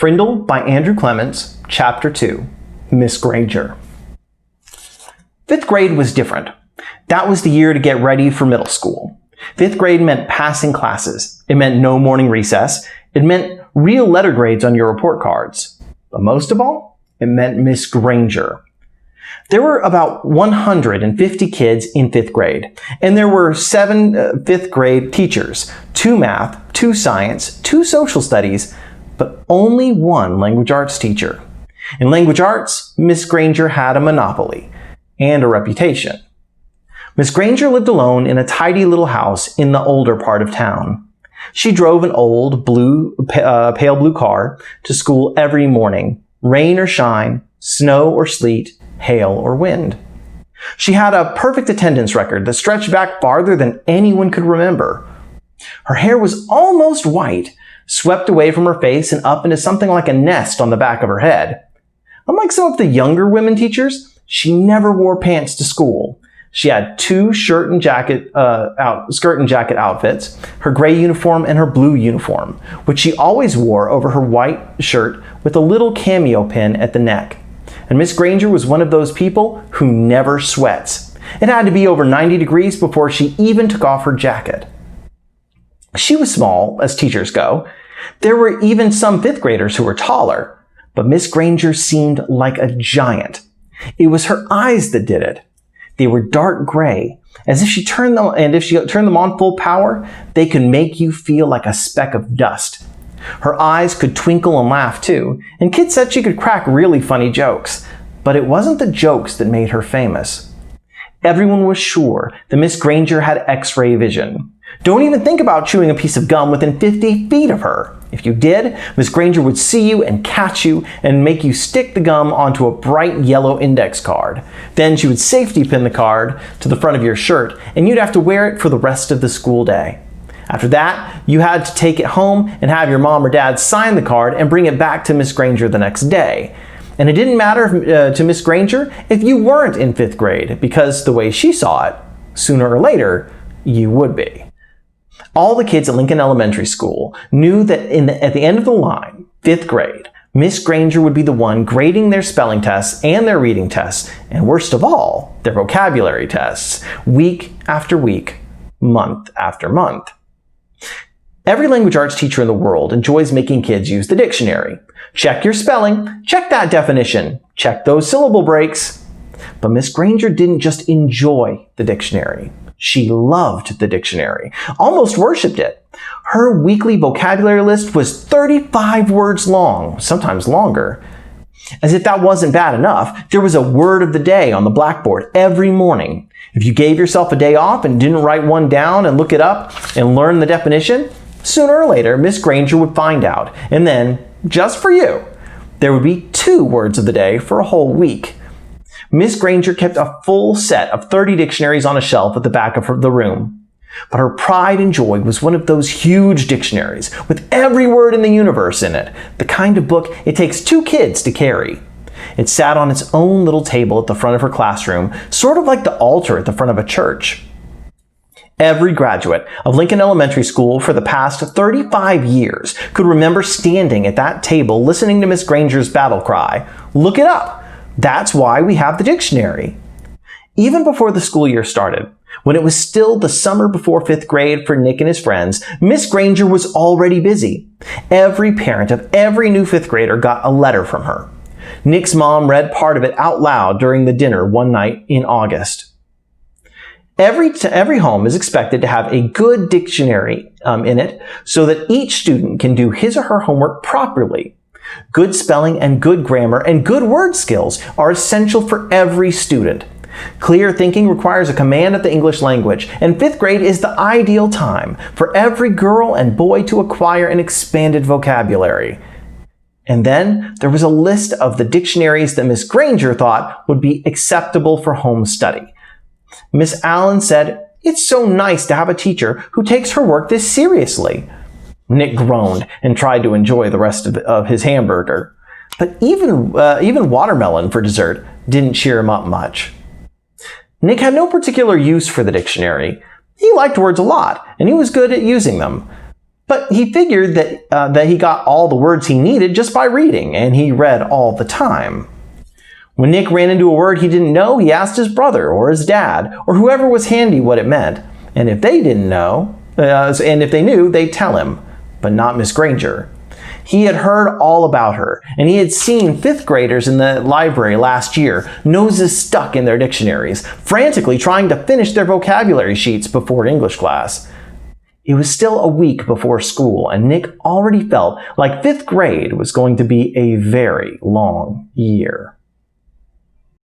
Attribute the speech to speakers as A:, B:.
A: Frindle by Andrew Clements, Chapter 2, Miss Granger. Fifth grade was different. That was the year to get ready for middle school. Fifth grade meant passing classes. It meant no morning recess. It meant real letter grades on your report cards. But most of all, it meant Miss Granger. There were about 150 kids in fifth grade, and there were 7 fifth grade teachers, 2 math, 2 science, 2 social studies, but only 1 language arts teacher. In language arts, Miss Granger had a monopoly and a reputation. Miss Granger lived alone in a tidy little house in the older part of town. She drove an old pale blue car to school every morning, rain or shine, snow or sleet, hail or wind. She had a perfect attendance record that stretched back farther than anyone could remember. Her hair was almost white, swept away from her face and up into something like a nest on the back of her head. Unlike some of the younger women teachers, she never wore pants to school. She had 2 skirt and jacket outfits, her gray uniform and her blue uniform, which she always wore over her white shirt with a little cameo pin at the neck. And Miss Granger was one of those people who never sweats. It had to be over 90 degrees before she even took off her jacket. She was small, as teachers go. There were even some 5th graders who were taller, but Miss Granger seemed like a giant. It was her eyes that did it. They were dark gray, as if she turned them, and if she turned them on full power, they could make you feel like a speck of dust. Her eyes could twinkle and laugh too, and kids said she could crack really funny jokes, but it wasn't the jokes that made her famous. Everyone was sure that Miss Granger had X-ray vision. Don't even think about chewing a piece of gum within 50 feet of her. If you did, Miss Granger would see you and catch you and make you stick the gum onto a bright yellow index card. Then she would safety pin the card to the front of your shirt, and you'd have to wear it for the rest of the school day. After that, you had to take it home and have your mom or dad sign the card and bring it back to Miss Granger the next day. And it didn't matter to Miss Granger if you weren't in 5th grade, because the way she saw it, sooner or later, you would be. All the kids at Lincoln Elementary School knew that at the end of the line, 5th grade, Miss Granger would be the one grading their spelling tests and their reading tests, and worst of all, their vocabulary tests, week after week, month after month. Every language arts teacher in the world enjoys making kids use the dictionary. Check your spelling, check that definition, check those syllable breaks. But Miss Granger didn't just enjoy the dictionary. She loved the dictionary, almost worshipped it. Her weekly vocabulary list was 35 words long, sometimes longer. As if that wasn't bad enough, there was a word of the day on the blackboard every morning. If you gave yourself a day off and didn't write one down and look it up and learn the definition, sooner or later, Miss Granger would find out. And then, just for you, there would be 2 words of the day for a whole week. Miss Granger kept a full set of 30 dictionaries on a shelf at the back of the room. But her pride and joy was one of those huge dictionaries with every word in the universe in it, the kind of book it takes 2 kids to carry. It sat on its own little table at the front of her classroom, sort of like the altar at the front of a church. Every graduate of Lincoln Elementary School for the past 35 years could remember standing at that table listening to Miss Granger's battle cry, "Look it up! That's why we have the dictionary." Even before the school year started, when it was still the summer before 5th grade for Nick and his friends, Miss Granger was already busy. Every parent of every new 5th grader got a letter from her. Nick's mom read part of it out loud during the dinner one night in August. Every home is expected to have a good dictionary in it so that each student can do his or her homework properly. Good spelling and good grammar and good word skills are essential for every student. Clear thinking requires a command of the English language, and 5th grade is the ideal time for every girl and boy to acquire an expanded vocabulary. And then there was a list of the dictionaries that Miss Granger thought would be acceptable for home study. Miss Allen said, "It's so nice to have a teacher who takes her work this seriously." Nick groaned and tried to enjoy the rest of his hamburger. But even watermelon for dessert didn't cheer him up much. Nick had no particular use for the dictionary. He liked words a lot, and he was good at using them. But he figured that he got all the words he needed just by reading, and he read all the time. When Nick ran into a word he didn't know, he asked his brother or his dad or whoever was handy what it meant. And if they didn't know, and if they knew, they'd tell him. But not Miss Granger. He had heard all about her, and he had seen 5th graders in the library last year, noses stuck in their dictionaries, frantically trying to finish their vocabulary sheets before English class. It was still a week before school, and Nick already felt like 5th grade was going to be a very long year.